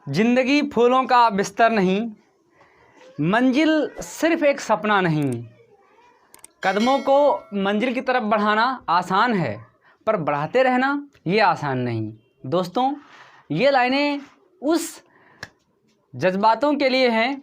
जिंदगी फूलों का बिस्तर नहीं, मंजिल सिर्फ एक सपना नहीं। कदमों को मंजिल की तरफ बढ़ाना आसान है, पर बढ़ाते रहना ये आसान नहीं। दोस्तों, ये लाइनें उस जज्बातों के लिए हैं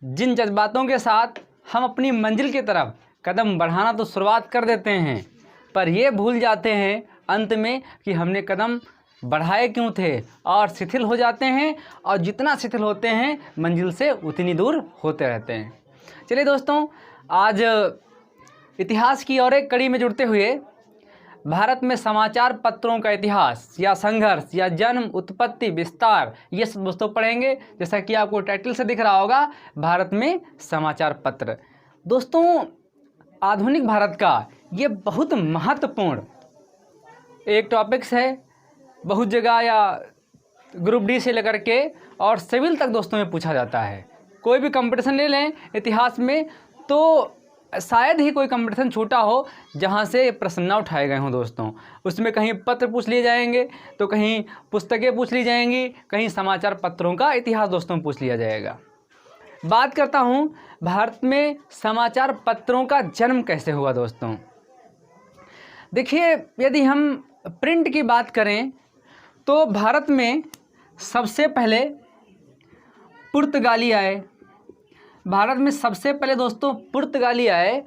जिन जज्बातों के साथ हम अपनी मंजिल की तरफ कदम बढ़ाना तो शुरुआत कर देते हैं, पर ये भूल जाते हैं अंत में कि हमने कदम बढ़ाए क्यों थे, और शिथिल हो जाते हैं। और जितना शिथिल होते हैं मंजिल से उतनी दूर होते रहते हैं। चलिए दोस्तों, आज इतिहास की और एक कड़ी में जुड़ते हुए भारत में समाचार पत्रों का इतिहास या संघर्ष या जन्म, उत्पत्ति, विस्तार, ये सब दोस्तों पढ़ेंगे। जैसा कि आपको टाइटल से दिख रहा होगा, भारत में समाचार पत्र। दोस्तों, आधुनिक भारत का ये बहुत महत्वपूर्ण एक टॉपिक्स है। बहुत जगह या ग्रुप डी से लेकर के और सिविल तक दोस्तों में पूछा जाता है। कोई भी कंपटीशन ले लें इतिहास में तो शायद ही कोई कंपटीशन छूटा हो जहां से प्रश्न न उठाए गए हों दोस्तों। उसमें कहीं पत्र पूछ लिए जाएंगे, तो कहीं पुस्तकें पूछ ली जाएंगी, कहीं समाचार पत्रों का इतिहास दोस्तों पूछ लिया जाएगा। बात करता हूं भारत में समाचार पत्रों का जन्म कैसे हुआ दोस्तों। देखिए, यदि हम प्रिंट की बात करें तो भारत में सबसे पहले पुर्तगाली आए। भारत में सबसे पहले दोस्तों पुर्तगाली आए।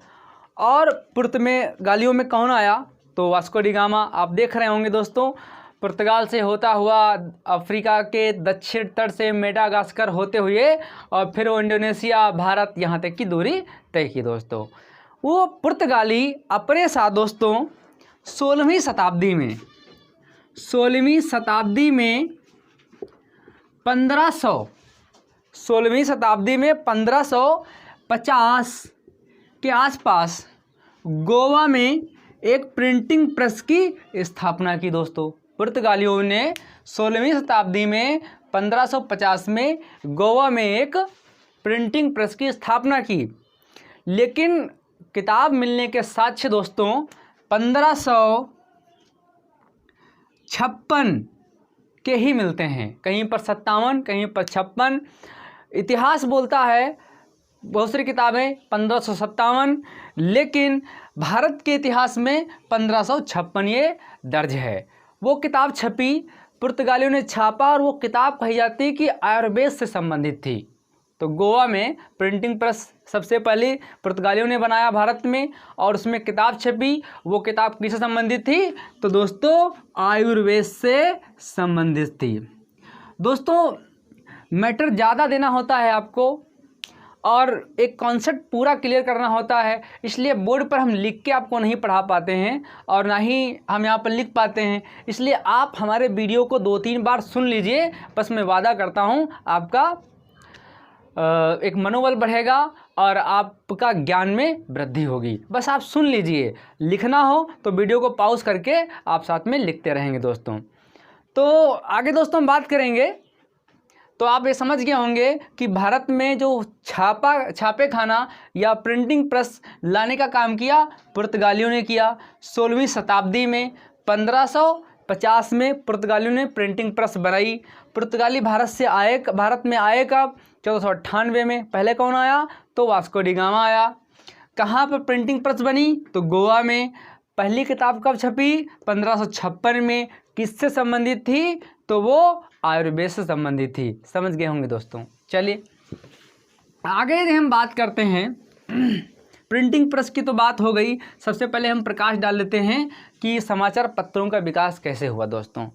और पुर्तगालियों में कौन आया तो वास्को डी गामा। आप देख रहे होंगे दोस्तों, पुर्तगाल से होता हुआ अफ्रीका के दक्षिण तट से मेडागास्कर होते हुए और फिर वो इंडोनेशिया, भारत, यहाँ तक की दूरी तय की दोस्तों। वो पुर्तगाली अपने साथ दोस्तों 16वीं शताब्दी में 16वीं शताब्दी में 1550 के आसपास गोवा में एक प्रिंटिंग प्रेस की स्थापना की दोस्तों। पुर्तगालियों ने 16वीं शताब्दी में 1550 में गोवा में एक प्रिंटिंग प्रेस की स्थापना की। लेकिन किताब मिलने के साक्ष्य दोस्तों 1556 के ही मिलते हैं। कहीं पर 57, कहीं पर 56। इतिहास बोलता है बहुत सारी किताबें 1557, लेकिन भारत के इतिहास में 1556 ये दर्ज है। वो किताब छपी, पुर्तगालियों ने छापा, और वो किताब कही जाती है कि आयुर्वेद से संबंधित थी। तो गोवा में प्रिंटिंग प्रेस सबसे पहले पुर्तगालियों ने बनाया भारत में, और उसमें किताब छपी। वो किताब किससे संबंधित थी तो दोस्तों आयुर्वेद से संबंधित थी। दोस्तों, मैटर ज़्यादा देना होता है आपको और एक कॉन्सेप्ट पूरा क्लियर करना होता है, इसलिए बोर्ड पर हम लिख के आपको नहीं पढ़ा पाते हैं और ना ही हम यहाँ पर लिख पाते हैं। इसलिए आप हमारे वीडियो को 2-3 बार सुन लीजिए। बस मैं वादा करता हूँ आपका एक मनोबल बढ़ेगा और आपका ज्ञान में वृद्धि होगी। बस आप सुन लीजिए। लिखना हो तो वीडियो को पॉज करके आप साथ में लिखते रहेंगे दोस्तों। तो आगे दोस्तों हम बात करेंगे। तो आप ये समझ गए होंगे कि भारत में जो छापे खाना या प्रिंटिंग प्रेस लाने का काम किया पुर्तगालियों ने किया। 16वीं शताब्दी में 1550 में पुर्तगालियों ने प्रिंटिंग प्रेस बनाई। पुर्तगाली भारत में आए कब 1498 में। पहले कौन आया तो वास्को डी गामा आया। कहाँ पर प्रिंटिंग प्रेस बनी तो गोवा में। पहली किताब कब छपी 1556 में। किससे संबंधित थी तो वो आयुर्वेद से संबंधित थी। समझ गए होंगे दोस्तों। चलिए आगे हम बात करते हैं। प्रिंटिंग प्रेस की तो बात हो गई। सबसे पहले हम प्रकाश डाल लेते हैं कि समाचार पत्रों का विकास कैसे हुआ दोस्तों।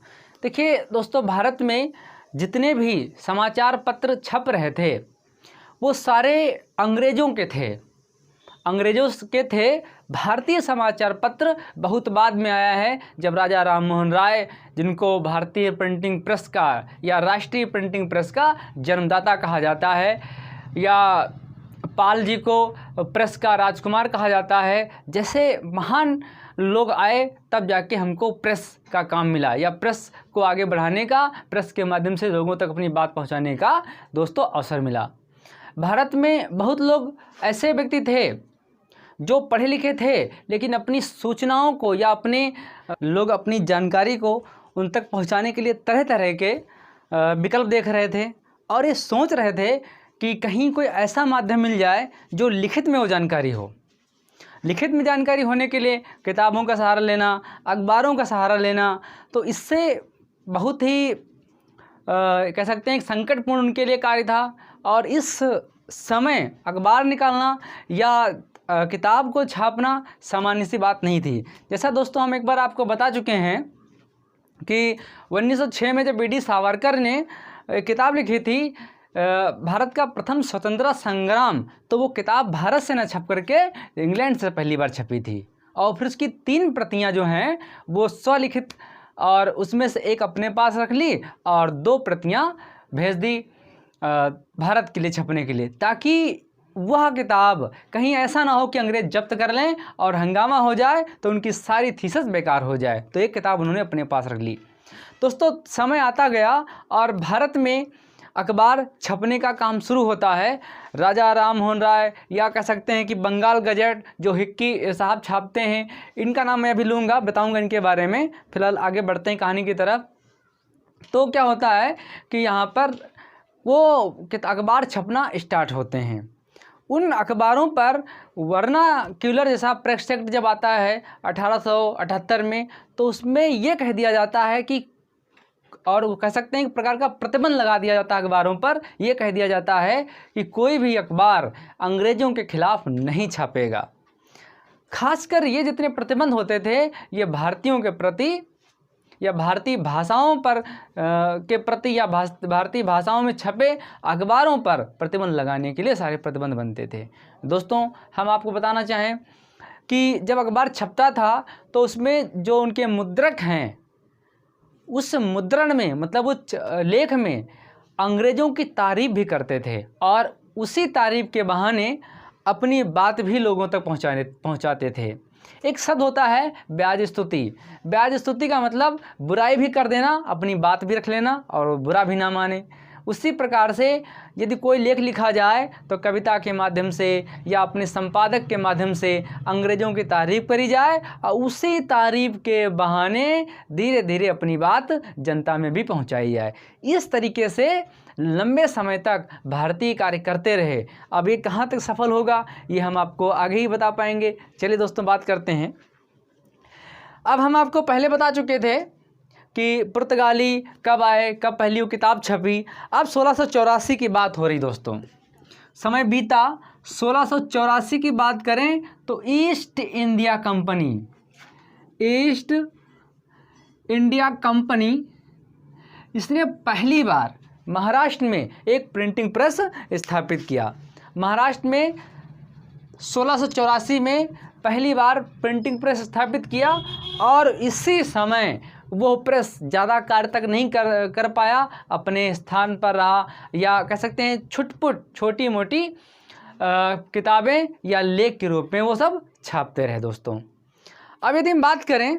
देखिए दोस्तों, भारत में जितने भी समाचार पत्र छप रहे थे वो सारे अंग्रेज़ों के थे। भारतीय समाचार पत्र बहुत बाद में आया है, जब राजा राम मोहन राय, जिनको भारतीय प्रिंटिंग प्रेस का या राष्ट्रीय प्रिंटिंग प्रेस का जन्मदाता कहा जाता है, या पाल जी को प्रेस का राजकुमार कहा जाता है, जैसे महान लोग आए तब जाके हमको प्रेस का काम मिला, या प्रेस को आगे बढ़ाने का, प्रेस के माध्यम से लोगों तक अपनी बात पहुंचाने का दोस्तों अवसर मिला। भारत में बहुत लोग ऐसे व्यक्ति थे जो पढ़े लिखे थे, लेकिन अपनी सूचनाओं को या अपनी जानकारी को उन तक पहुंचाने के लिए तरह तरह के विकल्प देख रहे थे और ये सोच रहे थे कि कहीं कोई ऐसा माध्यम मिल जाए जो लिखित में वो जानकारी हो। लिखित में जानकारी होने के लिए किताबों का सहारा लेना, अखबारों का सहारा लेना, तो इससे बहुत ही कह सकते हैं संकटपूर्ण उनके लिए कार्य था। और इस समय अखबार निकालना या किताब को छापना सामान्य सी बात नहीं थी। जैसा दोस्तों हम एक बार आपको बता चुके हैं कि 1906 में जब बी.डी. सावरकर ने किताब लिखी थी भारत का प्रथम स्वतंत्रता संग्राम, तो वो किताब भारत से न छप करके इंग्लैंड से पहली बार छपी थी। और फिर उसकी 3 प्रतियां जो हैं वो स्वलिखित, और उसमें से एक अपने पास रख ली और 2 प्रतियां भेज दी भारत के लिए छपने के लिए, ताकि वह किताब कहीं ऐसा ना हो कि अंग्रेज जब्त कर लें और हंगामा हो जाए तो उनकी सारी थीसिस बेकार हो जाए। तो एक किताब उन्होंने अपने पास रख ली। दोस्तों समय आता गया और भारत में अखबार छपने का काम शुरू होता है। राजा राम मोहन राय, या कह सकते हैं कि बंगाल गजट जो हिक्की साहब छापते हैं, इनका नाम मैं अभी लूँगा, बताऊँगा इनके बारे में। फिलहाल आगे बढ़ते हैं कहानी की तरफ। तो क्या होता है कि यहाँ पर वो अखबार छपना स्टार्ट होते हैं। उन अखबारों पर वर्नाक्यूलर जैसा प्रेस एक्ट जब आता है 1878 में, तो उसमें ये कह दिया जाता है कि, और कह सकते हैं एक प्रकार का प्रतिबंध लगा दिया जाता है अखबारों पर। यह कह दिया जाता है कि कोई भी अखबार अंग्रेज़ों के खिलाफ नहीं छापेगा। खासकर ये जितने प्रतिबंध होते थे ये भारतीयों के प्रति या भारतीय भाषाओं पर के प्रति या भारतीय भाषाओं में छपे अखबारों पर प्रतिबंध लगाने के लिए सारे प्रतिबंध बनते थे। दोस्तों हम आपको बताना चाहें कि जब अखबार छपता था तो उसमें जो उनके मुद्रक हैं, उस मुद्रण में मतलब उस लेख में अंग्रेज़ों की तारीफ़ भी करते थे और उसी तारीफ़ के बहाने अपनी बात भी लोगों तक पहुंचाते थे। एक शब्द होता है ब्याज स्तुति। ब्याज स्तुति का मतलब बुराई भी कर देना, अपनी बात भी रख लेना और बुरा भी ना माने। उसी प्रकार से यदि कोई लेख लिखा जाए तो कविता के माध्यम से या अपने संपादक के माध्यम से अंग्रेज़ों की तारीफ़ करी जाए और उसी तारीफ़ के बहाने धीरे धीरे अपनी बात जनता में भी पहुंचाई जाए। इस तरीके से लंबे समय तक भारतीय कार्य करते रहे। अब ये कहाँ तक सफल होगा ये हम आपको आगे ही बता पाएंगे। चलिए दोस्तों बात करते हैं। अब हम आपको पहले बता चुके थे कि पुर्तगाली कब आए, कब पहली वो किताब छपी। अब 1684 की बात हो रही दोस्तों, समय बीता। 1684 की बात करें तो ईस्ट इंडिया कंपनी इसने पहली बार महाराष्ट्र में एक प्रिंटिंग प्रेस स्थापित किया। महाराष्ट्र में 1684 में पहली बार प्रिंटिंग प्रेस स्थापित किया और इसी समय वो प्रेस ज़्यादा कार्य तक नहीं कर पाया, अपने स्थान पर रहा, या कह सकते हैं छुटपुट छोटी मोटी किताबें या लेख के रूप में वो सब छापते रहे। दोस्तों अब यदि हम बात करें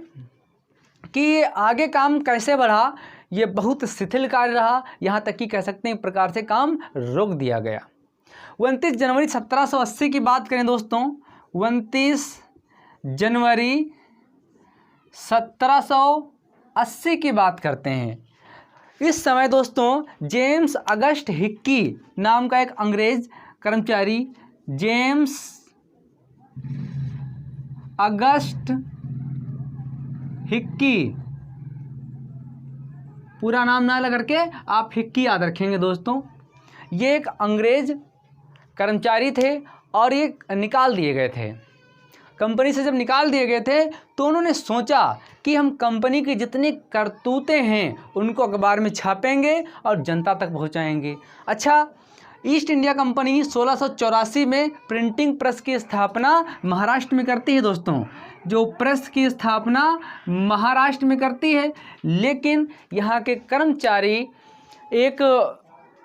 कि आगे काम कैसे बढ़ा, ये बहुत शिथिल कार्य रहा, यहाँ तक कि कह सकते हैं एक प्रकार से काम रोक दिया गया। 29 जनवरी 1780 की बात करें दोस्तों, 29 जनवरी 1780 की बात करते हैं। इस समय दोस्तों जेम्स अगस्ट हिक्की नाम का एक अंग्रेज कर्मचारी, जेम्स अगस्ट हिक्की, पूरा नाम ना लगा करके आप हिक्की याद रखेंगे दोस्तों। ये एक अंग्रेज कर्मचारी थे और ये निकाल दिए गए थे कंपनी से। जब निकाल दिए गए थे तो उन्होंने सोचा कि हम कंपनी की जितनी करतूतें हैं उनको अखबार में छापेंगे और जनता तक पहुंचाएंगे। अच्छा, ईस्ट इंडिया कंपनी 1684 में प्रिंटिंग प्रेस की स्थापना महाराष्ट्र में करती है दोस्तों। जो प्रेस की स्थापना महाराष्ट्र में करती है, लेकिन यहाँ के कर्मचारी एक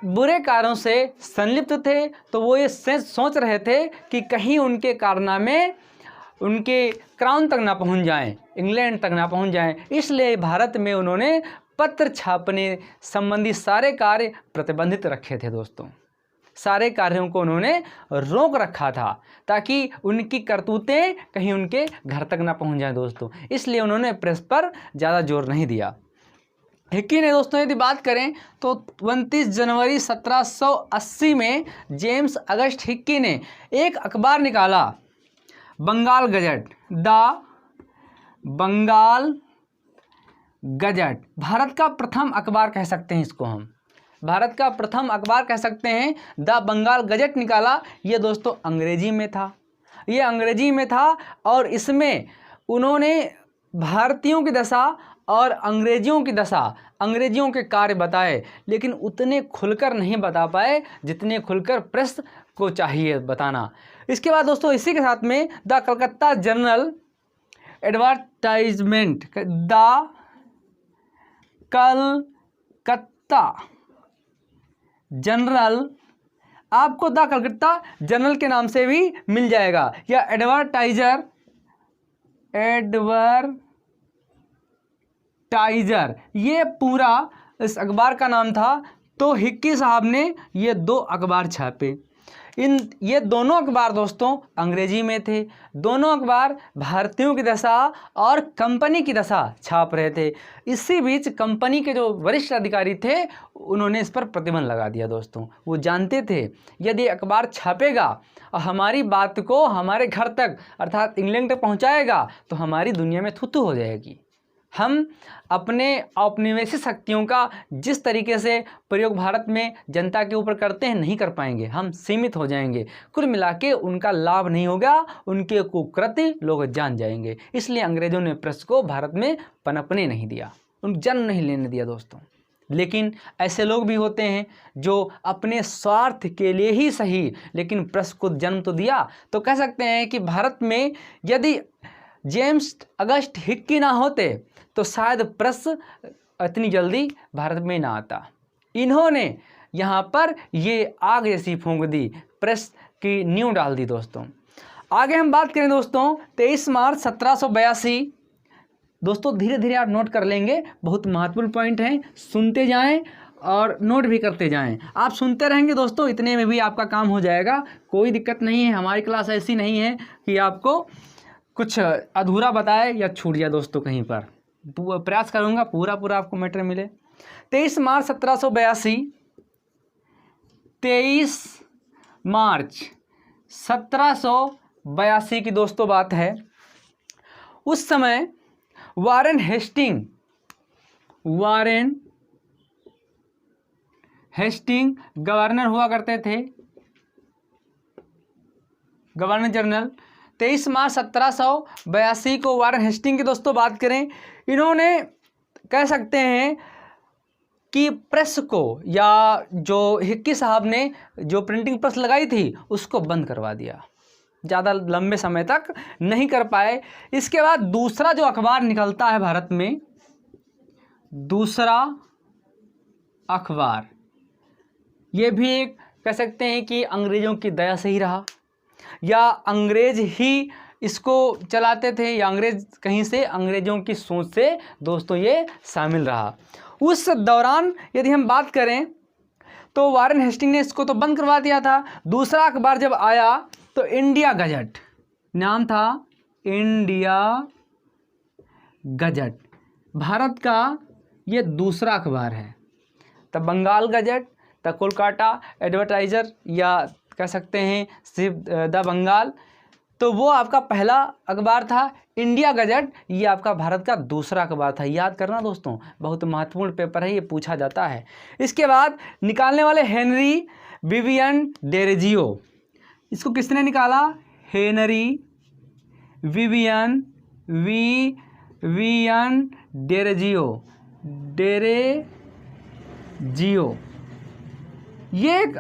बुरे कारणों से संलिप्त थे, तो वो ये सोच रहे थे कि कहीं उनके कारनामे उनके क्राउन तक ना पहुंच जाएं, इंग्लैंड तक ना पहुंच जाएं। इसलिए भारत में उन्होंने पत्र छापने संबंधी सारे कार्य प्रतिबंधित रखे थे दोस्तों। सारे कार्यों को उन्होंने रोक रखा था ताकि उनकी करतूतें कहीं उनके घर तक ना पहुंच जाएं दोस्तों। इसलिए उन्होंने प्रेस पर ज़्यादा जोर नहीं दिया। हिक्की ने दोस्तों यदि बात करें तो 29 जनवरी 1780 में जेम्स अगस्ट हिक्की ने एक अखबार निकाला, Bengal Gazette, the Bengal Gazette. Bharat का प्रथम अखबार कह सकते हैं इसको हम, भारत का प्रथम अखबार कह सकते हैं, द बंगाल गजट निकाला। ये दोस्तों अंग्रेजी में था, ये अंग्रेजी में था और इसमें उन्होंने भारतीयों की दशा और अंग्रेजियों की दशा, अंग्रेजियों के कार्य बताए, लेकिन उतने खुलकर नहीं बता पाए जितने खुलकर प्रेस को चाहिए बताना। इसके बाद दोस्तों इसी के साथ में the Calcutta journal advertisement, the Calcutta general, आपको द कलकत्ता जर्नल के नाम से भी मिल जाएगा, या एडवर्टाइजर, ये पूरा इस अखबार का नाम था। तो हिक्की साहब ने ये 2 अखबार छापे। ये दोनों अखबार दोस्तों अंग्रेजी में थे। दोनों अखबार भारतीयों की दशा और कंपनी की दशा छाप रहे थे। इसी बीच कंपनी के जो वरिष्ठ अधिकारी थे उन्होंने इस पर प्रतिबंध लगा दिया दोस्तों। वो जानते थे यदि अखबार छापेगा और हमारी बात को हमारे घर तक अर्थात इंग्लैंड तक पहुंचाएगा तो हमारी दुनिया में थू-थू हो जाएगी। हम अपने औपनिवेशिक शक्तियों का जिस तरीके से प्रयोग भारत में जनता के ऊपर करते हैं नहीं कर पाएंगे, हम सीमित हो जाएंगे। कुल मिला के उनका लाभ नहीं होगा, उनके कुकृत्य लोग जान जाएंगे। इसलिए अंग्रेज़ों ने प्रेस को भारत में पनपने नहीं दिया, उन जन्म नहीं लेने दिया दोस्तों। लेकिन ऐसे लोग भी होते हैं जो अपने स्वार्थ के लिए ही सही लेकिन प्रेस को जन्म तो दिया। तो कह सकते हैं कि भारत में यदि जेम्स अगस्ट हिक्की ना होते तो शायद प्रेस इतनी जल्दी भारत में ना आता। इन्होंने यहाँ पर ये आग जैसी फूंक दी, प्रेस की नींव डाल दी दोस्तों। आगे हम बात करें दोस्तों 23 मार्च 1782। दोस्तों धीरे धीरे आप नोट कर लेंगे, बहुत महत्वपूर्ण पॉइंट हैं, सुनते जाएं और नोट भी करते जाएं। आप सुनते रहेंगे दोस्तों, इतने में भी आपका काम हो जाएगा, कोई दिक्कत नहीं है। हमारी क्लास ऐसी नहीं है कि आपको कुछ अधूरा बताए या छूट जाए दोस्तों कहीं पर। प्रयास करूंगा पूरा आपको मैटर मिले। 23 मार्च 1782, 23 मार्च 1782 की दोस्तों बात है। उस समय वारेन हेस्टिंग गवर्नर हुआ करते थे, गवर्नर जनरल। 23 मार्च 1782 को वारेन हेस्टिंग की दोस्तों बात करें, इन्होंने कह सकते हैं कि प्रेस को या जो हिक्की साहब ने जो प्रिंटिंग प्रेस लगाई थी उसको बंद करवा दिया, ज़्यादा लंबे समय तक नहीं कर पाए। इसके बाद दूसरा जो अखबार निकलता है भारत में, दूसरा अखबार, ये भी एक कह सकते हैं कि अंग्रेज़ों की दया से ही रहा या अंग्रेज ही इसको चलाते थे या अंग्रेज कहीं से अंग्रेज़ों की सोच से दोस्तों ये शामिल रहा। उस दौरान यदि हम बात करें तो वारेन हेस्टिंग ने इसको तो बंद करवा दिया था। दूसरा अखबार जब आया तो इंडिया गजट, नाम था इंडिया गजट, भारत का ये दूसरा अखबार है। The Bengal Gazette, the Kolkata Advertiser या कह सकते हैं सिर्फ द बंगाल, तो वो आपका पहला अखबार था। इंडिया गजट ये आपका भारत का दूसरा अखबार था। याद करना दोस्तों, बहुत महत्वपूर्ण पेपर है, ये पूछा जाता है। इसके बाद निकालने वाले हेनरी विवियन डेरोजियो, इसको किसने निकाला? हेनरी विवियन डेरोजियो, ये एक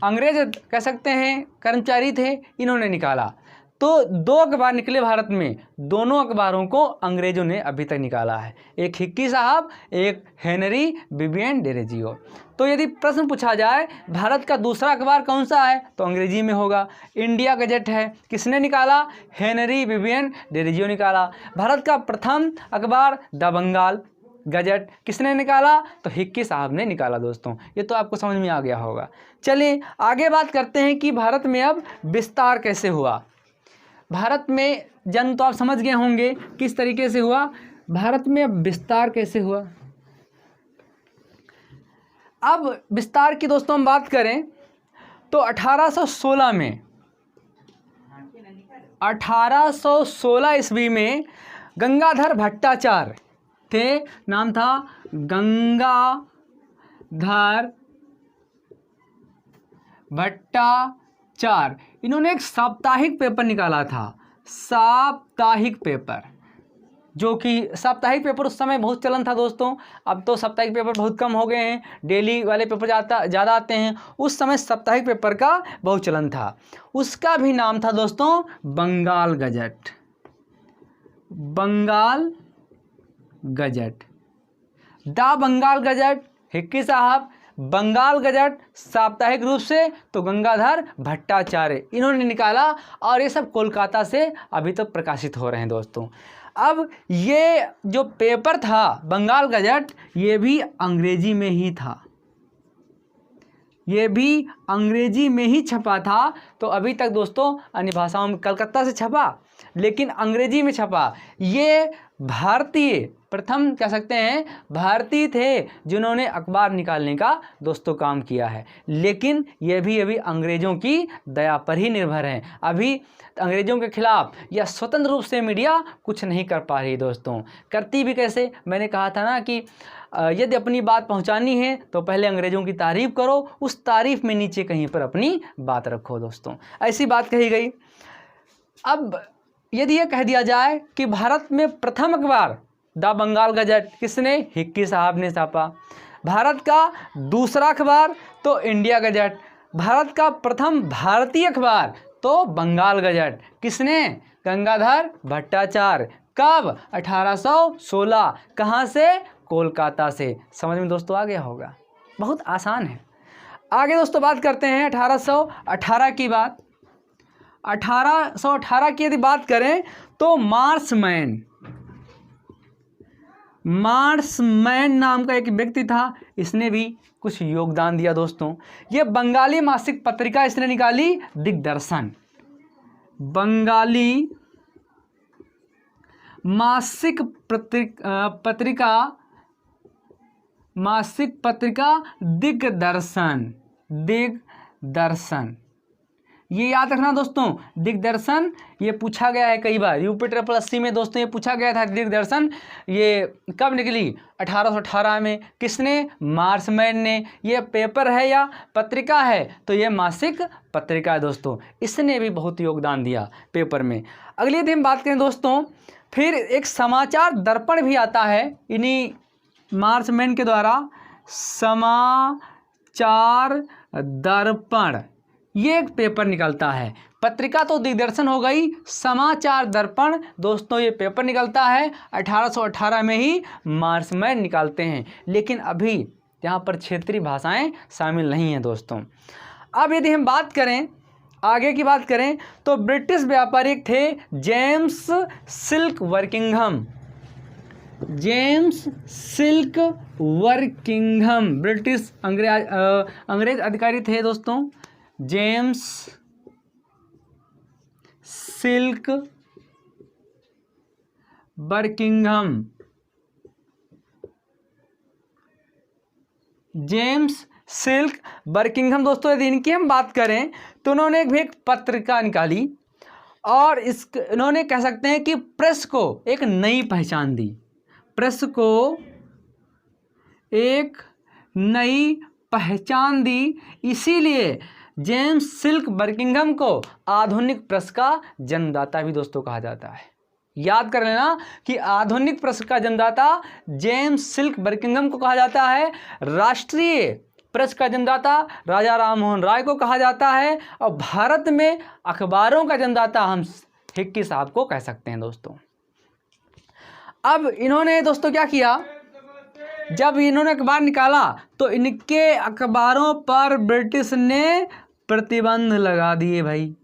अंग्रेज कह सकते हैं कर्मचारी थे, इन्होंने निकाला। तो 2 अखबार निकले भारत में, दोनों अखबारों को अंग्रेजों ने अभी तक निकाला है, एक हिक्की साहब, एक हेनरी विवियन डेरोजियो। तो यदि प्रश्न पूछा जाए भारत का दूसरा अखबार कौन सा है तो अंग्रेजी में होगा, इंडिया गजट है। किसने निकाला? हेनरी विवियन डेरोजियो निकाला। भारत का प्रथम अखबार द बंगाल गजट किसने निकाला? तो हिक्की साहब ने निकाला दोस्तों। ये तो आपको समझ में आ गया होगा। चलिए आगे बात करते हैं कि भारत में अब विस्तार कैसे हुआ। भारत में जन्म तो आप समझ गए होंगे किस तरीके से हुआ, भारत में अब विस्तार कैसे हुआ। अब विस्तार की दोस्तों हम बात करें तो 1816 ईस्वी में गंगाधर भट्टाचार्य थे, नाम था गंगाधर भट्टाचार्य। इन्होंने एक साप्ताहिक पेपर निकाला था, साप्ताहिक पेपर, जो कि साप्ताहिक पेपर उस समय बहुत चलन था दोस्तों। अब तो साप्ताहिक पेपर बहुत कम हो गए हैं, डेली वाले पेपर ज़्यादा आते हैं। उस समय साप्ताहिक पेपर का बहुत चलन था। उसका भी नाम था दोस्तों Bengal Gazette, Bengal Gazette, the Bengal Gazette Hicky साहब, बंगाल गजट साप्ताहिक रूप से तो गंगाधर भट्टाचार्य इन्होंने निकाला, और ये सब कोलकाता से अभी तक प्रकाशित हो रहे हैं दोस्तों। अब ये जो पेपर था बंगाल गजट, ये भी अंग्रेजी में ही था, ये भी अंग्रेजी में ही छपा था। तो अभी तक दोस्तों अन्य भाषाओं में, कलकत्ता से छपा लेकिन अंग्रेजी में छपा। ये भारतीय प्रथम कह सकते हैं भारतीय थे जिन्होंने अखबार निकालने का दोस्तों काम किया है, लेकिन ये भी अभी अंग्रेज़ों की दया पर ही निर्भर हैं। अभी अंग्रेज़ों के खिलाफ या स्वतंत्र रूप से मीडिया कुछ नहीं कर पा रही दोस्तों। करती भी कैसे, मैंने कहा था ना कि यदि अपनी बात पहुंचानी है तो पहले अंग्रेज़ों की तारीफ़ करो, उस तारीफ़ में नीचे कहीं पर अपनी बात रखो दोस्तों। ऐसी बात कही गई। अब यदि यह कह दिया जाए कि भारत में प्रथम अखबार द बंगाल गजट किसने, हिक्की साहब ने छापा। भारत का दूसरा अखबार तो इंडिया गजट। भारत का प्रथम भारतीय अखबार तो बंगाल गजट किसने, गंगाधर भट्टाचार्य। कब, 1816। कहाँ से, कोलकाता से। समझ में दोस्तों आ गया होगा, बहुत आसान है। आगे दोस्तों बात करते हैं 1818 की बात। 1818 की यदि बात करें तो मार्समैन नाम का एक व्यक्ति था, इसने भी कुछ योगदान दिया दोस्तों। ये बंगाली मासिक पत्रिका इसने निकाली, दिग्दर्शन, बंगाली मासिक पत्रिका दिग्दर्शन। ये याद रखना दोस्तों, दिग्दर्शन ये पूछा गया है कई बार, यूपी ट्रिपल 80 में दोस्तों ये पूछा गया था दिग्दर्शन ये कब निकली, 1818 में। किसने, मार्समैन ने। ये पेपर है या पत्रिका है, तो ये मासिक पत्रिका है दोस्तों। इसने भी बहुत योगदान दिया पेपर में। अगली दिन बात करें दोस्तों, फिर एक समाचार दर्पण भी आता है इन्हीं मार्समैन के द्वारा, समाचार दर्पण, ये एक पेपर निकलता है। पत्रिका तो दिग्दर्शन हो गई, समाचार दर्पण दोस्तों ये पेपर निकलता है 1818 में ही मार्समैन निकालते हैं। लेकिन अभी यहाँ पर क्षेत्रीय भाषाएं शामिल नहीं हैं दोस्तों। अब यदि हम बात करें, आगे की बात करें तो ब्रिटिश व्यापारी थे जेम्स सिल्क वर्किंघम। जेम्स सिल्क वर्किंघम ब्रिटिश अंग्रेज अधिकारी थे दोस्तों। James Silk Buckingham, James Silk Buckingham दोस्तों यदि इनकी हम बात करें तो उन्होंने एक पत्रिका निकाली, और इन्होंने कह सकते हैं कि प्रेस को एक नई पहचान दी, प्रेस को एक नई पहचान दी। इसीलिए जेम्स सिल्क बर्किंघम को आधुनिक प्रेस का जन्मदाता भी दोस्तों कहा जाता है। याद कर लेना कि आधुनिक प्रेस का जन्मदाता जेम्स सिल्क बर्किंघम को कहा जाता है। राष्ट्रीय प्रेस का जन्मदाता राजा राममोहन राय को कहा जाता है, और भारत में अखबारों का जन्मदाता हम हिक्की साहब को कह सकते हैं दोस्तों। अब इन्होंने दोस्तों क्या किया, जब इन्होंने अखबार निकाला तो इनके अखबारों पर ब्रिटिश ने प्रतिबंध लगा दिए भाई।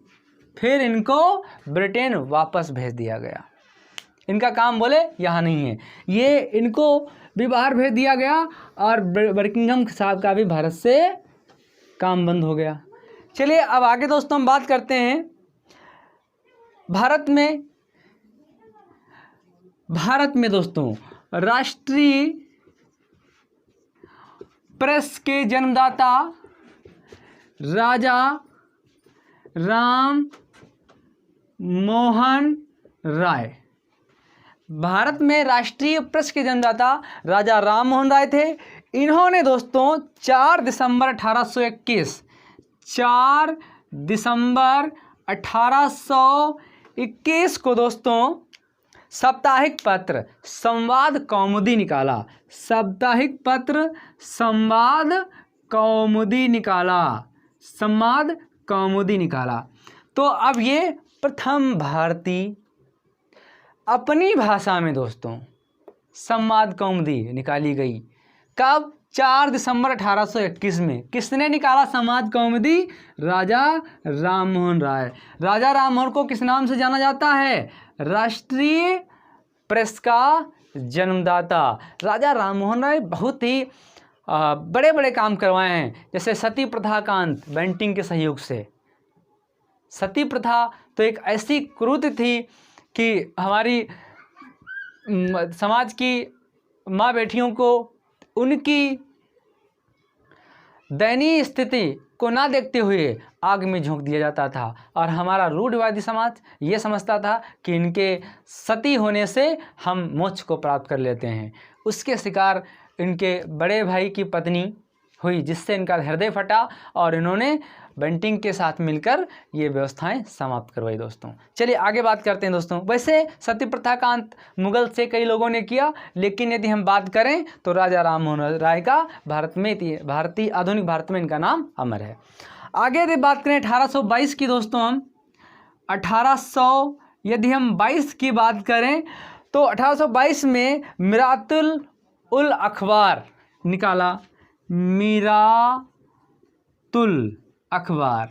फिर इनको ब्रिटेन वापस भेज दिया गया। इनका काम बोले यहाँ नहीं है, ये इनको भी बाहर भेज दिया गया, और बर्किंघम साहब का भी भारत से काम बंद हो गया। चलिए अब आगे दोस्तों हम बात करते हैं भारत में दोस्तों राष्ट्रीय प्रेस के जन्मदाता राजा राम मोहन राय। भारत में राष्ट्रीय प्रेस के जन्मदाता राजा राम मोहन राय थे। इन्होंने दोस्तों 4 दिसंबर 1821 4 दिसंबर 1821 को दोस्तों साप्ताहिक पत्र संवाद कौमुदी निकाला। साप्ताहिक पत्र संवाद कौमुदी निकाला। संवाद कौमुदी निकाला। तो अब ये प्रथम भारतीय अपनी भाषा में दोस्तों संवाद कौमुदी निकाली गई। कब? 4 दिसंबर 1821 में। किसने निकाला संवाद कौमुदी? राजा राम मोहन राय। राजा राम मोहन को किस नाम से जाना जाता है? राष्ट्रीय प्रेस का जन्मदाता। राजा राम मोहन राय बहुत ही बड़े बड़े काम करवाए हैं, जैसे सती प्रथा का अंत बेंटिंक के सहयोग से। सती प्रथा तो एक ऐसी कुरीति थी कि हमारी समाज की माँ बेटियों को उनकी दयनीय स्थिति को ना देखते हुए आग में झोंक दिया जाता था, और हमारा रूढ़िवादी समाज ये समझता था कि इनके सती होने से हम मोक्ष को प्राप्त कर लेते हैं। उसके शिकार इनके बड़े भाई की पत्नी हुई, जिससे इनका हृदय फटा और इन्होंने बेंटिंक के साथ मिलकर ये व्यवस्थाएं समाप्त करवाई। दोस्तों चलिए आगे बात करते हैं। दोस्तों वैसे सती प्रथा का अंत मुगल से कई लोगों ने किया, लेकिन यदि हम बात करें तो राजा राम मोहन राय का भारतीय आधुनिक भारत में इनका नाम अमर है। आगे यदि बात करें 1822 की दोस्तों, हम 1800 यदि हम 22 की बात करें तो 1822 में मिरातुल उल अखबार निकाला। मिरातुल अखबार,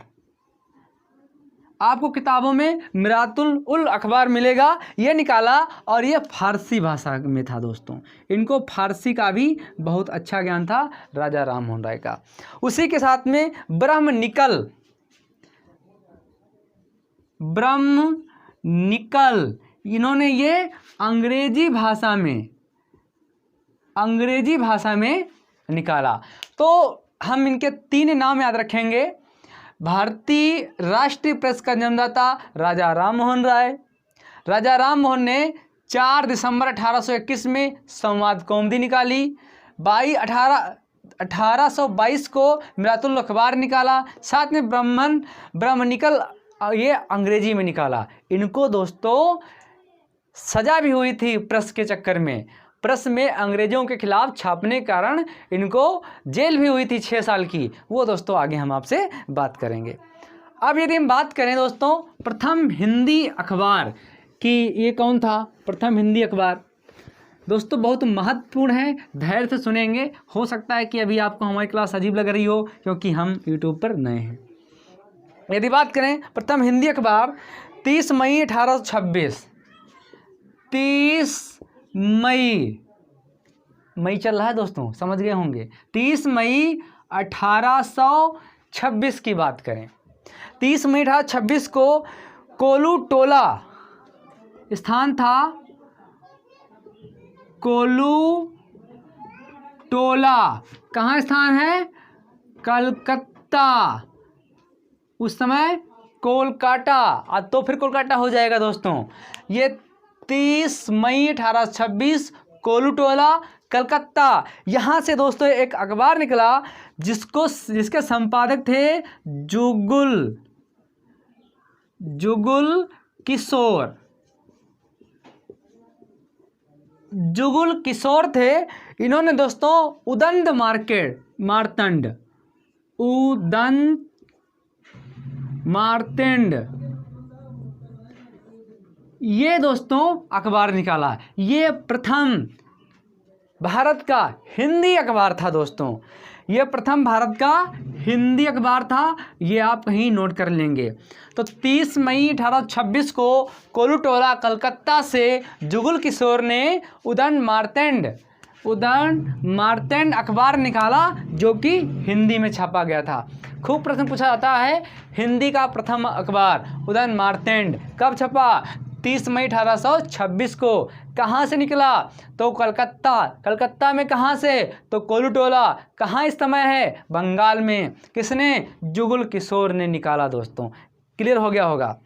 आपको किताबों में मिरातुल उल अखबार मिलेगा। ये निकाला और ये फारसी भाषा में था। दोस्तों इनको फारसी का भी बहुत अच्छा ज्ञान था राजा राम मोहन राय का। उसी के साथ में ब्रह्मनिकल इन्होंने ये अंग्रेजी भाषा में निकाला। तो हम इनके 3 नाम याद रखेंगे। भारतीय राष्ट्रीय प्रेस का जन्मदाता राजा राम मोहन राय। राजा राम मोहन ने 4 दिसंबर 1821 में संवाद कौमुदी निकाली। 1822 को मिरातुल अखबार निकाला। साथ में ब्रह्मनिकल ये अंग्रेजी में निकाला। इनको दोस्तों सजा भी हुई थी प्रेस के चक्कर में। प्रेस में अंग्रेजों के खिलाफ छापने के कारण इनको जेल भी हुई थी 6 साल की। वो दोस्तों आगे हम आपसे बात करेंगे। अब यदि हम बात करें दोस्तों प्रथम हिंदी अखबार की, ये कौन था प्रथम हिंदी अखबार? दोस्तों बहुत महत्वपूर्ण है, धैर्य से सुनेंगे। हो सकता है कि अभी आपको हमारी क्लास अजीब लग रही हो, क्योंकि हम यूट्यूब पर नए हैं। यदि बात करें प्रथम हिंदी अखबार 30 मई 1826, 30 मई चल रहा है दोस्तों, समझ गए होंगे। 30 मई 1826 की बात करें, 30 मई 1826 को कोलू टोला स्थान था। कोलू टोला कहाँ स्थान है? कलकत्ता। उस समय कोलकाता, आज तो फिर कोलकाता हो जाएगा दोस्तों। ये 30 मई 1826 कोलू टोला कलकत्ता, यहाँ से दोस्तों एक अखबार निकला जिसके संपादक थे जुगुल किशोर थे। इन्होंने दोस्तों उदंड मार्तंड ये दोस्तों अखबार निकाला। ये प्रथम भारत का हिंदी अखबार था दोस्तों। ये प्रथम भारत का हिंदी अखबार था, ये आप कहीं नोट कर लेंगे। तो 30 मई 1826 को कोलू टोला कलकत्ता से जुगुल किशोर ने उदंड मार्तंड अखबार निकाला, जो कि हिंदी में छापा गया था। खूब प्रश्न पूछा जाता है, हिंदी का प्रथम अखबार उदंड मार्तंड कब छपा? 30 मई 1826 को। कहाँ से निकला? तो कलकत्ता। कलकत्ता में कहाँ से? तो कोलुटोला। कहाँ इस समय है? बंगाल में। किसने? जुगल किशोर ने निकाला दोस्तों। क्लियर हो गया होगा।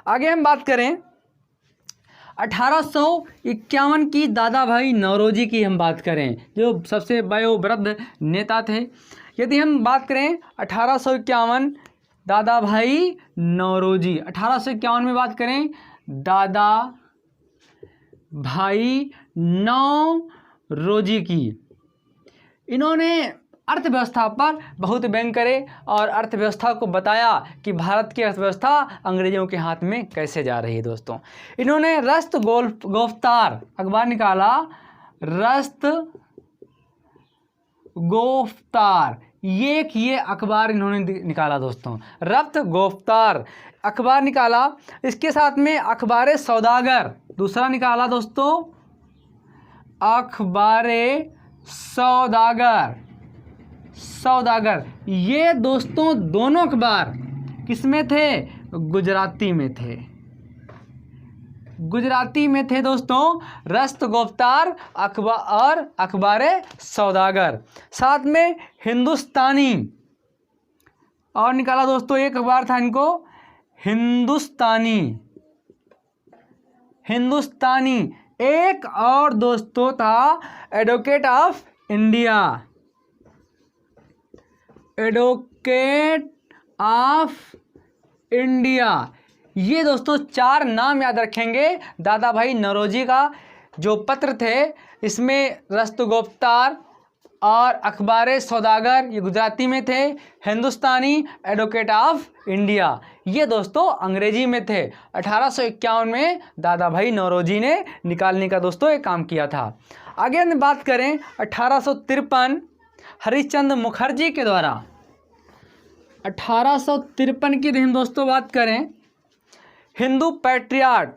आगे हम बात करें 1851 की दादा भाई नौरोजी की हम बात करें, जो सबसे वयोवृद्ध नेता थे। यदि हम बात करें 1851 दादा भाई नौरोजी, 1851 में बात करें दादा भाई नौरोजी की, इन्होंने अर्थव्यवस्था पर बहुत व्यंग करे और अर्थव्यवस्था को बताया कि भारत की अर्थव्यवस्था अंग्रेजों के हाथ में कैसे जा रही है दोस्तों। इन्होंने रस्त गोफ्तार अखबार निकाला, रस्त गोफ्तार, ये अखबार इन्होंने निकाला दोस्तों, रस्त गोफ्तार अखबार निकाला। इसके साथ में अखबार सौदागर दूसरा निकाला दोस्तों, अखबार सौदागर। ये दोस्तों दोनों अखबार किसमें थे? गुजराती में थे। गुजराती में थे दोस्तों, रस्त गोफ्तार अखबार और अखबार सौदागर। साथ में हिंदुस्तानी और निकाला दोस्तों, एक अखबार था इनको हिंदुस्तानी। एक और दोस्तों था एडवोकेट ऑफ इंडिया। ये दोस्तों 4 नाम याद रखेंगे दादा भाई नौरोजी का जो पत्र थे। इसमें रस्त गोफ्तार और अखबार सौदागर ये गुजराती में थे, हिंदुस्तानी एडवोकेट ऑफ इंडिया ये दोस्तों अंग्रेजी में थे। 1851 में दादा भाई नौरोजी ने निकालने का दोस्तों एक काम किया था। आगे हम बात करें 1853 हरिश्चंद्र मुखर्जी के द्वारा, 1853 की हम दोस्तों बात करें हिंदू पैट्रियाट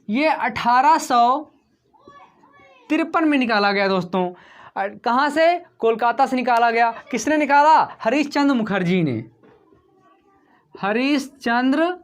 ये 1853 में निकाला गया दोस्तों। कहाँ से? कोलकाता से निकाला गया। किसने निकाला? हरिश्चंद्र मुखर्जी ने। हरिश्चंद्र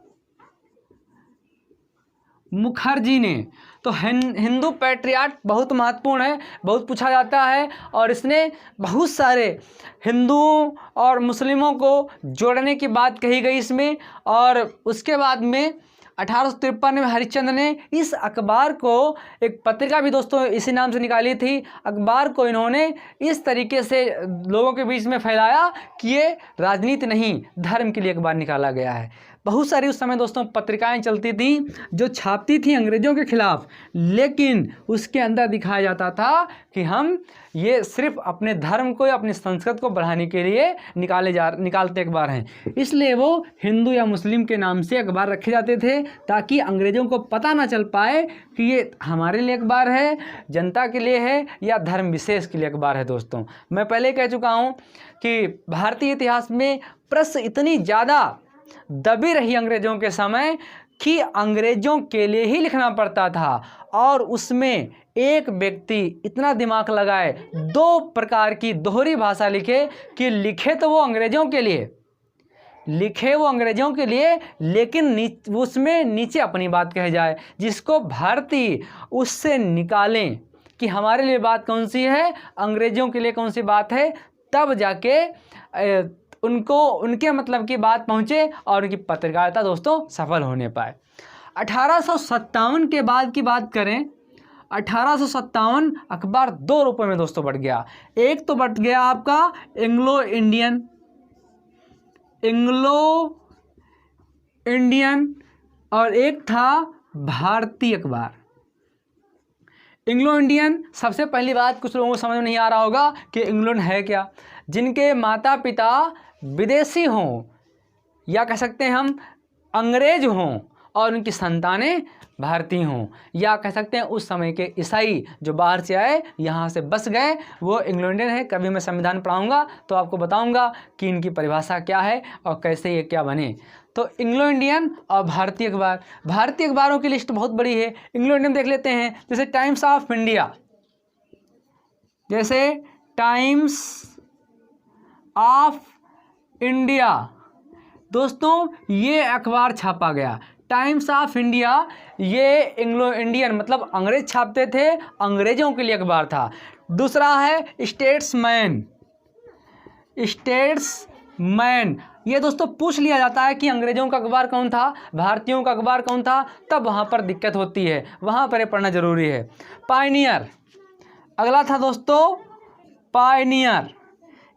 मुखर्जी ने। तो हिंदू पैट्रियाट बहुत महत्वपूर्ण है, बहुत पूछा जाता है और इसने बहुत सारे हिंदुओं और मुस्लिमों को जोड़ने की बात कही गई इसमें। और उसके बाद में 1853 में हरिश्चंद्र ने इस अखबार को, एक पत्रिका भी दोस्तों इसी नाम से निकाली थी, अखबार को इन्होंने इस तरीके से लोगों के बीच में फैलाया कि ये राजनीति नहीं धर्म के लिए अखबार निकाला गया है। बहुत सारी उस समय दोस्तों पत्रिकाएं चलती थी जो छापती थी अंग्रेज़ों के खिलाफ, लेकिन उसके अंदर दिखाया जाता था कि हम ये सिर्फ अपने धर्म को या अपनी संस्कृति को बढ़ाने के लिए निकालते अखबार हैं। इसलिए वो हिंदू या मुस्लिम के नाम से अखबार रखे जाते थे ताकि अंग्रेज़ों को पता ना चल पाए कि ये हमारे लिए अखबार है, जनता के लिए है या धर्म विशेष के लिए अखबार है। दोस्तों मैं पहले कह चुका हूँ कि भारतीय इतिहास में प्रेस इतनी ज़्यादा दबी रही अंग्रेज़ों के समय कि अंग्रेज़ों के लिए ही लिखना पड़ता था और उसमें एक व्यक्ति इतना दिमाग लगाए 2 प्रकार की दोहरी भाषा लिखे कि लिखे तो वो अंग्रेज़ों के लिए लेकिन उसमें नीचे अपनी बात कह जाए, जिसको भारतीय उससे निकालें कि हमारे लिए बात कौन सी है, अंग्रेज़ों के लिए कौन सी बात है, तब जाके उनको उनके मतलब की बात पहुँचे और उनकी पत्रकारिता दोस्तों सफल होने पाए। 1857 के बाद की बात करें, 1857 अखबार 2 रूपों में दोस्तों बढ़ गया। एक तो बढ़ गया आपका एंग्लो इंडियन और एक था भारतीय अखबार। एंग्लो इंडियन, सबसे पहली बात कुछ लोगों को समझ में नहीं आ रहा होगा कि इंग्लैंड है क्या। जिनके माता पिता विदेशी हों या कह सकते हैं हम अंग्रेज हों और उनकी संतानें भारतीय हों, या कह सकते हैं उस समय के ईसाई जो बाहर से आए यहाँ से बस गए, वो इंग्लैंडियन है। कभी मैं संविधान पढ़ाऊँगा तो आपको बताऊँगा कि इनकी परिभाषा क्या है और कैसे ये क्या बने। तो एंग्लो इंडियन और भारतीय अखबार, भारतीय अखबारों की लिस्ट बहुत बड़ी है। एंग्लो इंडियन देख लेते हैं, जैसे टाइम्स ऑफ इंडिया, जैसे टाइम्स ऑफ इंडिया। दोस्तों ये अखबार छापा गया, टाइम्स ऑफ इंडिया। ये एंग्लो इंडियन मतलब अंग्रेज छापते थे, अंग्रेजों के लिए अखबार था। दूसरा है स्टेट्समैन। स्टेट्समैन ये दोस्तों पूछ लिया जाता है कि अंग्रेजों का अखबार कौन था, भारतीयों का अखबार कौन था, तब वहाँ पर दिक्कत होती है, वहाँ पर ये पढ़ना जरूरी है। पायनियर अगला था दोस्तों, पायनियर।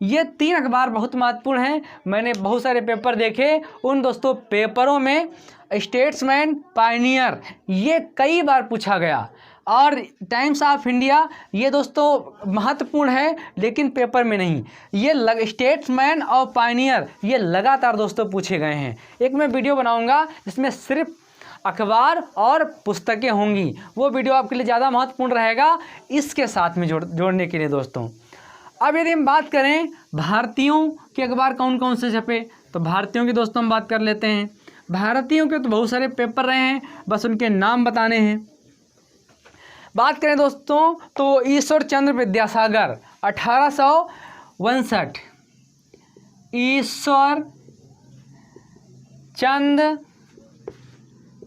ये 3 अखबार बहुत महत्वपूर्ण हैं। मैंने बहुत सारे पेपर देखे, उन दोस्तों पेपरों में स्टेट्समैन, पायनियर ये कई बार पूछा गया। और टाइम्स ऑफ इंडिया ये दोस्तों महत्वपूर्ण है लेकिन पेपर में नहीं। ये स्टेट्समैन और पायनियर ये लगातार दोस्तों पूछे गए हैं। एक मैं वीडियो बनाऊंगा जिसमें सिर्फ अखबार और पुस्तकें होंगी, वो वीडियो आपके लिए ज़्यादा महत्वपूर्ण रहेगा इसके साथ में जोड़ने के लिए दोस्तों। अब यदि हम बात करें भारतीयों के अखबार कौन कौन से छपे, तो भारतीयों की दोस्तों हम बात कर लेते हैं। भारतीयों के तो बहुत सारे पेपर रहे हैं, बस उनके नाम बताने हैं। बात करें दोस्तों तो ईश्वर चंद्र विद्यासागर 1862। ईश्वर चंद्र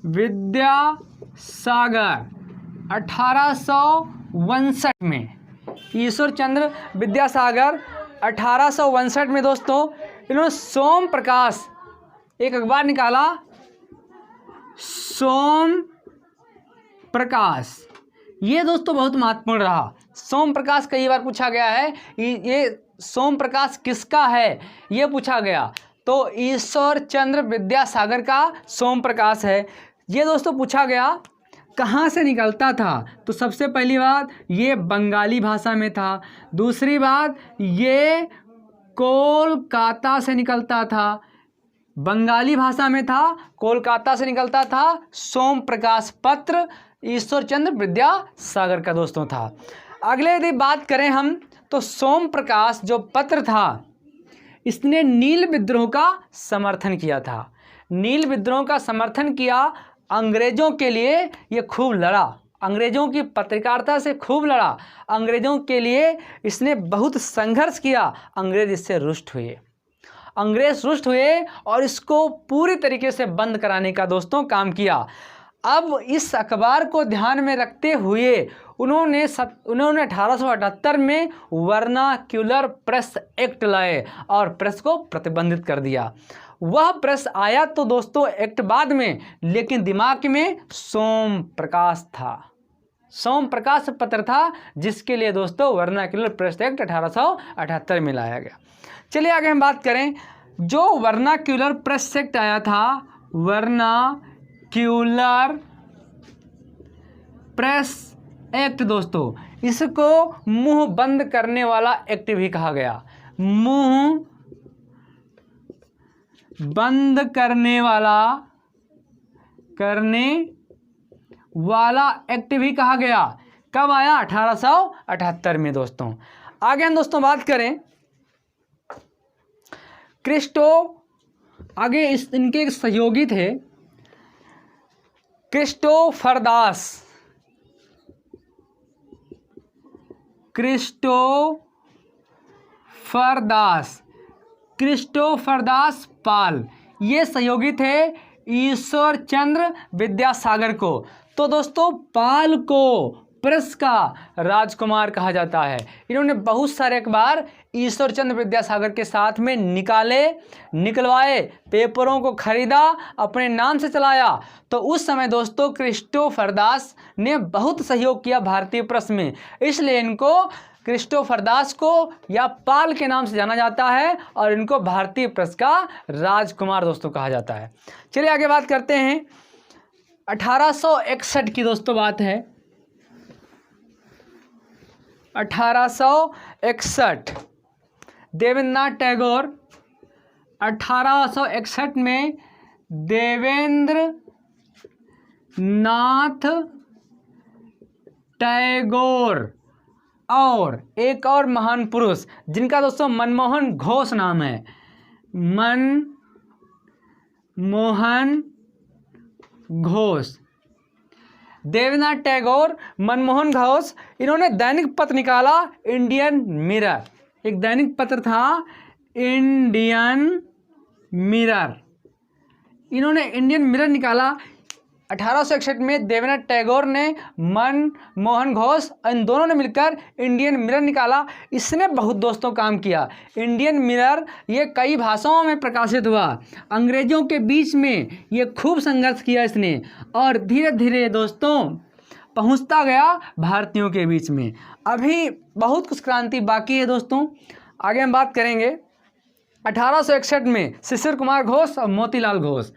विद्यासागर 1862 में। ईश्वर चंद्र विद्यासागर 1862 में दोस्तों इन्होंने सोम प्रकाश एक अखबार निकाला, सोम प्रकाश। ये दोस्तों बहुत महत्वपूर्ण रहा। सोम प्रकाश कई बार पूछा गया है, ये सोम प्रकाश किसका है ये पूछा गया, तो ईश्वर चंद्र विद्यासागर का सोम प्रकाश है। ये दोस्तों पूछा गया कहाँ से निकलता था, तो सबसे पहली बात ये बंगाली भाषा में था। दूसरी बात ये कोलकाता से निकलता था, बंगाली भाषा में था, कोलकाता से निकलता था। सोम प्रकाश पत्र ईश्वर चंद्र विद्यासागर का दोस्तों था। अगले यदि बात करें हम तो सोम प्रकाश जो पत्र था इसने नील विद्रोह का समर्थन किया था। नील विद्रोह का समर्थन किया, अंग्रेजों के लिए ये खूब लड़ा, अंग्रेजों की पत्रकारिता से खूब लड़ा, अंग्रेजों के लिए इसने बहुत संघर्ष किया। अंग्रेज इससे रुष्ट हुए, अंग्रेज रुष्ट हुए और इसको पूरी तरीके से बंद कराने का दोस्तों काम किया। अब इस अखबार को ध्यान में रखते हुए उन्होंने 1878 में वर्नाक्युलर प्रेस एक्ट लाए और प्रेस को प्रतिबंधित कर दिया। वह प्रेस आया तो दोस्तों एक्ट बाद में, लेकिन दिमाग में सोम प्रकाश था, सोम प्रकाश पत्र था जिसके लिए दोस्तों वर्नाक्युलर प्रेस एक्ट 1878 में लाया गया। चलिए आगे हम बात करें। जो वर्नाक्युलर प्रेस एक्ट आया था, वर्नाक्युलर प्रेस एक्ट दोस्तों, इसको मुंह बंद करने वाला एक्ट भी कहा गया। मुंह बंद करने वाला एक्ट भी कहा गया। कब आया? 1878 में दोस्तों। आगे हम दोस्तों बात करें आगे इनके एक सहयोगी थे क्रिस्टोफर दास पाल। ये सहयोगी थे ईश्वर चंद्र विद्यासागर को। तो दोस्तों पाल को प्रेस का राजकुमार कहा जाता है। इन्होंने बहुत सारे अखबार ईश्वर चंद्र विद्यासागर के साथ में निकलवाए, पेपरों को खरीदा, अपने नाम से चलाया। तो उस समय दोस्तों क्रिस्टोफर दास ने बहुत सहयोग किया भारतीय प्रेस में, इसलिए इनको क्रिस्टोफर दास को या पाल के नाम से जाना जाता है और इनको भारतीय प्रेस का राजकुमार दोस्तों कहा जाता है। चलिए आगे बात करते हैं। 1861 की दोस्तों बात है। 1861 देवेंद्रनाथ टैगोर। 1861 में देवेंद्रनाथ टैगोर और एक और महान पुरुष जिनका दोस्तों मनमोहन घोष नाम है, मनमोहन घोष। देवेंद्रनाथ टैगोर, मनमोहन घोष, इन्होंने दैनिक पत्र निकाला इंडियन मिरर। एक दैनिक पत्र था इंडियन मिरर, इन्होंने इंडियन मिरर निकाला। 1861 में देवेंद्र टैगोर ने, मनमोहन घोष, इन दोनों ने मिलकर इंडियन मिरर निकाला। इसने बहुत दोस्तों काम किया। इंडियन मिरर ये कई भाषाओं में प्रकाशित हुआ। अंग्रेजों के बीच में ये खूब संघर्ष किया इसने, और धीरे धीरे दोस्तों पहुंचता गया भारतीयों के बीच में। अभी बहुत कुछ क्रांति बाकी है दोस्तों, आगे हम बात करेंगे। 1861 में शिशिर कुमार घोष और मोतीलाल घोष।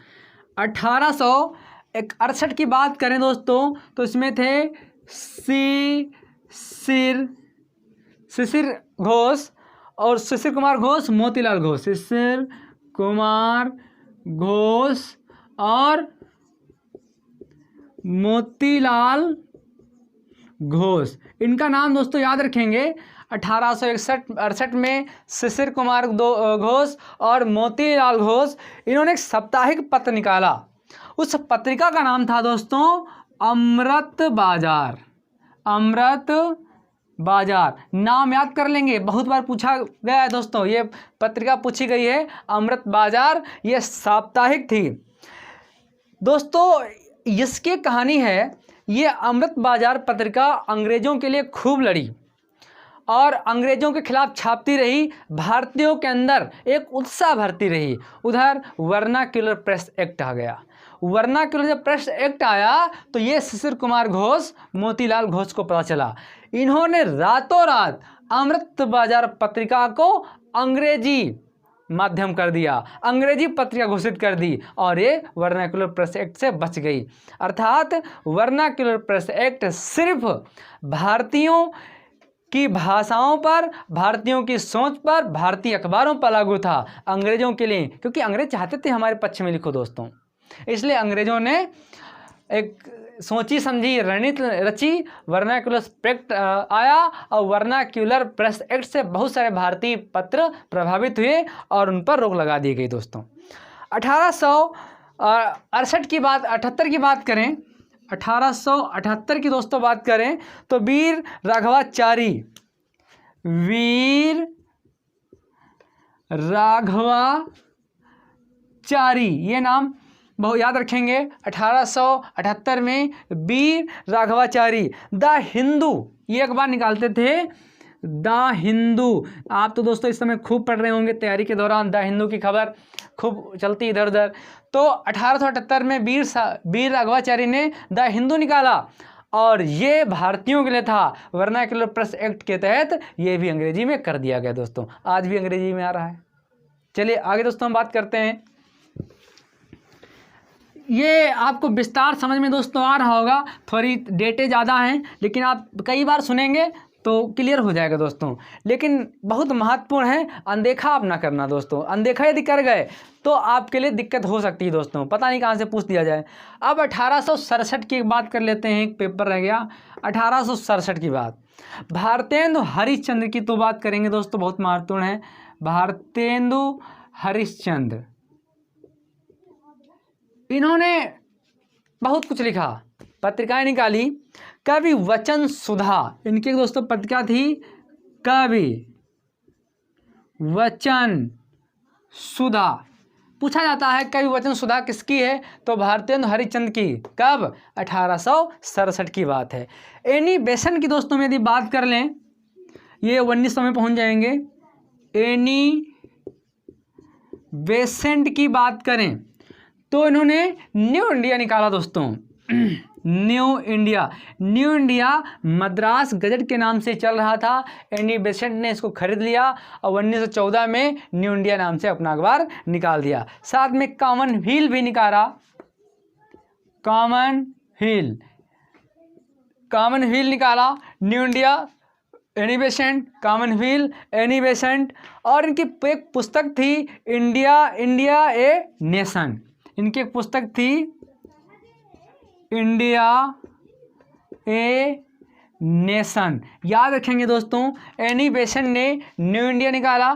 1868 की बात करें दोस्तों तो इसमें थे शिशिर घोष और शिशिर कुमार घोष, मोतीलाल घोष, शिशिर कुमार घोष और मोतीलाल घोष। इनका नाम दोस्तों याद रखेंगे। 1868 में शिशिर कुमार घोष और मोतीलाल घोष, इन्होंने एक साप्ताहिक पत्र निकाला। उस पत्रिका का नाम था दोस्तों अमृत बाजार। अमृत बाजार नाम याद कर लेंगे, बहुत बार पूछा गया है दोस्तों, ये पत्रिका पूछी गई है। अमृत बाजार ये साप्ताहिक थी दोस्तों। इसकी कहानी है, ये अमृत बाजार पत्रिका अंग्रेजों के लिए खूब लड़ी और अंग्रेजों के खिलाफ छापती रही। भारतीयों के अंदर एक उत्साह भरती रही। उधर वर्नाक्युलर प्रेस एक्ट आ गया। वर्नाक्युलर जब प्रेस एक्ट आया तो ये शिशिर कुमार घोष, मोतीलाल घोष को पता चला। इन्होंने रातों रात अमृत बाजार पत्रिका को अंग्रेजी माध्यम कर दिया, अंग्रेजी पत्रिका घोषित कर दी और ये वर्नाक्युलर प्रेस एक्ट से बच गई। अर्थात वर्नाक्युलर प्रेस एक्ट सिर्फ भारतीयों की भाषाओं पर, भारतीयों की सोच पर, भारतीय अखबारों पर लागू था। अंग्रेजों के लिए, क्योंकि अंग्रेज चाहते थे हमारे पक्ष में लिखो दोस्तों, इसलिए अंग्रेजों ने एक सोची समझी रणनीति रची। वर्नाक्युलर एक्ट आया और वर्नाक्युलर प्रेस एक्ट से बहुत सारे भारतीय पत्र प्रभावित हुए और उन पर रोक लगा दी गई दोस्तों। 1868 की बात, 78 की बात करें, 1878 की दोस्तों बात करें तो वीर राघवाचारी, वीर राघवाचारी ये नाम बहुत याद रखेंगे। 1878 में वीर राघवाचारी द हिंदू ये अखबार निकालते थे। द हिंदू, आप तो दोस्तों इस समय खूब पढ़ रहे होंगे तैयारी के दौरान, द हिंदू की खबर खूब चलती इधर उधर। तो 1878 में वीर राघवाचारी ने द हिंदू निकाला और ये भारतीयों के लिए था। वर्नाक्युलर प्रेस एक्ट के तहत ये भी अंग्रेजी में कर दिया गया दोस्तों, आज भी अंग्रेजी में आ रहा है। चलिए आगे दोस्तों हम बात करते हैं। ये आपको विस्तार समझ में दोस्तों आ रहा होगा, थोड़ी डेटें ज़्यादा हैं लेकिन आप कई बार सुनेंगे तो क्लियर हो जाएगा दोस्तों। लेकिन बहुत महत्वपूर्ण है, अनदेखा आप ना करना दोस्तों। अनदेखा यदि कर गए तो आपके लिए दिक्कत हो सकती है दोस्तों, पता नहीं कहाँ से पूछ दिया जाए। अब 1867 की बात कर लेते हैं, एक पेपर रह गया 1867 की बात। भारतेंदु हरिश्चंद्र की तो बात करेंगे दोस्तों, बहुत महत्वपूर्ण है। भारतेंदु हरिश्चंद्र, इन्होंने बहुत कुछ लिखा, पत्रिकाएं निकाली। कवि वचन सुधा इनकी दोस्तों पत्रिका थी, कवि वचन सुधा। पूछा जाता है कवि वचन सुधा किसकी है, तो भारतेंदु हरिश्चंद्र की। कब? 1867 की बात है। एनी बेसेंट की दोस्तों में यदि बात कर लें, ये 1900 में पहुंच जाएंगे। एनी बेसेंट की बात करें तो इन्होंने न्यू इंडिया निकाला दोस्तों। न्यू इंडिया मद्रास गजट के नाम से चल रहा था। एनी बेसेंट ने इसको खरीद लिया और 1914 में न्यू इंडिया नाम से अपना अखबार निकाल दिया। साथ में कॉमनवेल्थ भी निकाला, कॉमनवेल्थ निकाला। New India, Annie Besant, Commonwealth, Annie Besant. और इनकी एक पुस्तक थी इंडिया ए नेशन। इनकी एक पुस्तक थी इंडिया ए नेशन, याद रखेंगे दोस्तों। एनी बेसेंट ने न्यू इंडिया निकाला।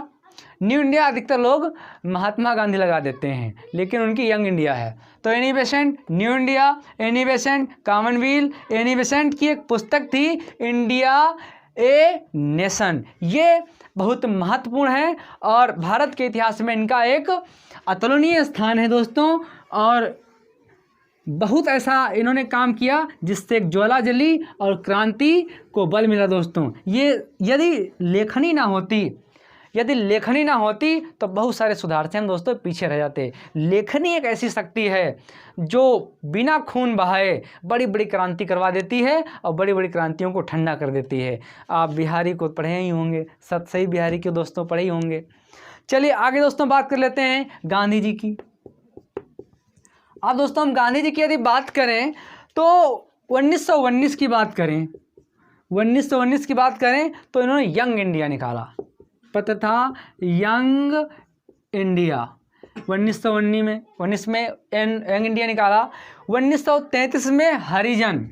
न्यू इंडिया अधिकतर लोग महात्मा गांधी लगा देते हैं, लेकिन उनकी यंग इंडिया है। तो Annie Besant, new India, Annie Besant, Commonwealth. Annie Besant की एक पुस्तक थी इंडिया ए नेशन। ये बहुत महत्वपूर्ण है और भारत के इतिहास में इनका एक अतुलनीय स्थान है दोस्तों। और बहुत ऐसा इन्होंने काम किया जिससे एक ज्वाला जली और क्रांति को बल मिला दोस्तों। ये यदि लेखनी ना होती तो बहुत सारे सुधारते हम दोस्तों पीछे रह जाते। लेखनी एक ऐसी शक्ति है जो बिना खून बहाए बड़ी बड़ी क्रांति करवा देती है और बड़ी बड़ी क्रांतियों को ठंडा कर देती है। आप बिहारी को पढ़े ही होंगे, सतसई बिहारी के दोस्तों पढ़े ही होंगे। चलिए आगे दोस्तों बात कर लेते हैं गांधी जी की। अब दोस्तों हम गांधी जी की यदि बात करें तो 1919 की बात करें, 1919 की बात करें तो इन्होंने यंग इंडिया निकाला। पता था यंग इंडिया 1919 में यंग इंडिया निकाला। 1933 में हरिजन,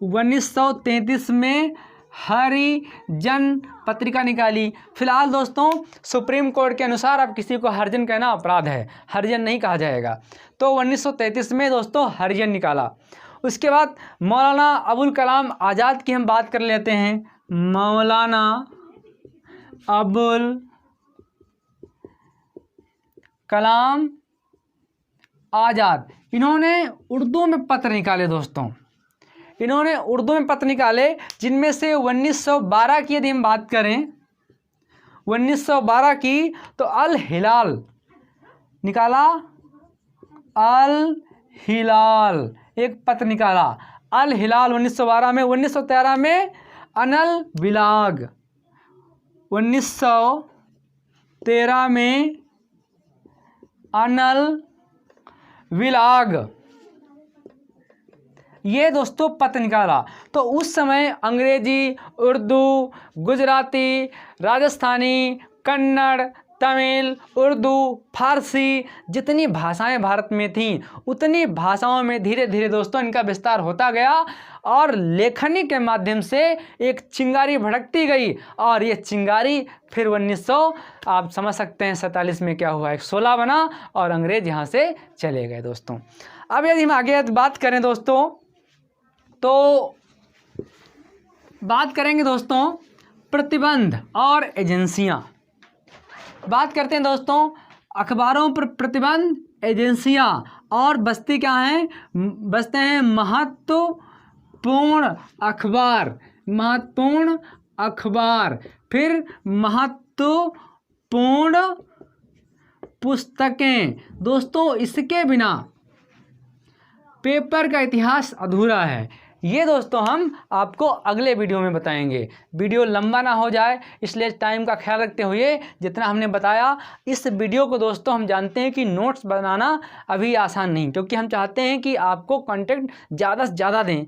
1933 में हरिजन पत्रिका निकाली। फिलहाल दोस्तों सुप्रीम कोर्ट के अनुसार अब किसी को हरिजन कहना अपराध है, हरिजन नहीं कहा जाएगा। तो 1933 में दोस्तों हरिजन निकाला। उसके बाद मौलाना अबुल कलाम आज़ाद की हम बात कर लेते हैं। मौलाना अबुल कलाम आज़ाद, इन्होंने उर्दू में पत्र निकाले दोस्तों। इन्होंने उर्दू में पत्र निकाले जिनमें से 1912 की यदि हम बात करें, 1912 की तो अल हिलाल निकाला। अल हिलाल एक पत्र निकाला, अल हिलाल 1912 में। 1913 में अनल विलाग, 1913 में अनल विलाग, ये दोस्तों पत्र निकाला। तो उस समय अंग्रेजी, उर्दू, गुजराती, राजस्थानी, कन्नड़, तमिल, उर्दू, फारसी जितनी भाषाएं भारत में थीं उतनी भाषाओं में धीरे धीरे दोस्तों इनका विस्तार होता गया और लेखनी के माध्यम से एक चिंगारी भड़कती गई। और ये चिंगारी फिर 1900 आप समझ सकते हैं 47 में क्या हुआ, एक 16 बना और अंग्रेज यहाँ से चले गए दोस्तों। अब यदि हम आगे बात करें दोस्तों तो बात करेंगे दोस्तों प्रतिबंध और एजेंसियां। बात करते हैं दोस्तों अखबारों पर प्रतिबंध, एजेंसियां और बस्ती क्या हैं, बसते हैं महत्वपूर्ण अखबार, महत्वपूर्ण अखबार, फिर महत्वपूर्ण पुस्तकें। दोस्तों इसके बिना पेपर का इतिहास अधूरा है। ये दोस्तों हम आपको अगले वीडियो में बताएंगे। वीडियो लंबा ना हो जाए इसलिए टाइम का ख्याल रखते हुए जितना हमने बताया इस वीडियो को दोस्तों हम जानते हैं कि नोट्स बनाना अभी आसान नहीं, क्योंकि हम चाहते हैं कि आपको कंटेंट ज़्यादा से ज़्यादा दें।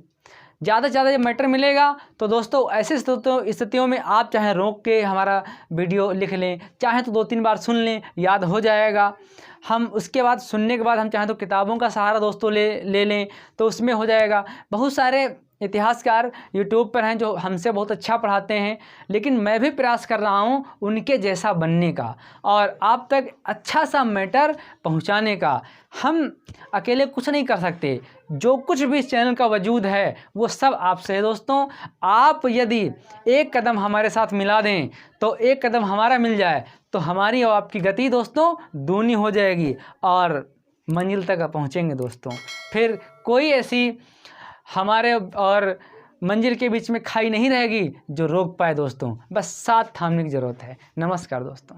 ज़्यादा से ज़्यादा जब मैटर मिलेगा तो दोस्तों ऐसे स्थितियों में आप चाहे रोक के हमारा वीडियो लिख लें, चाहे तो 2-3 बार सुन लें, याद हो जाएगा। हम उसके बाद सुनने के बाद हम चाहें तो किताबों का सहारा दोस्तों ले लें तो उसमें हो जाएगा। बहुत सारे इतिहासकार यूट्यूब पर हैं जो हमसे बहुत अच्छा पढ़ाते हैं, लेकिन मैं भी प्रयास कर रहा हूं उनके जैसा बनने का और आप तक अच्छा सा मैटर पहुंचाने का। हम अकेले कुछ नहीं कर सकते, जो कुछ भी इस चैनल का वजूद है वो सब आपसे है दोस्तों। आप यदि एक कदम हमारे साथ मिला दें तो एक कदम हमारा मिल जाए तो हमारी और आपकी गति दोस्तों दूनी हो जाएगी और मंजिल तक पहुंचेंगे दोस्तों। फिर कोई ऐसी हमारे और मंजिल के बीच में खाई नहीं रहेगी जो रोक पाए दोस्तों। बस साथ थामने की ज़रूरत है। नमस्कार दोस्तों।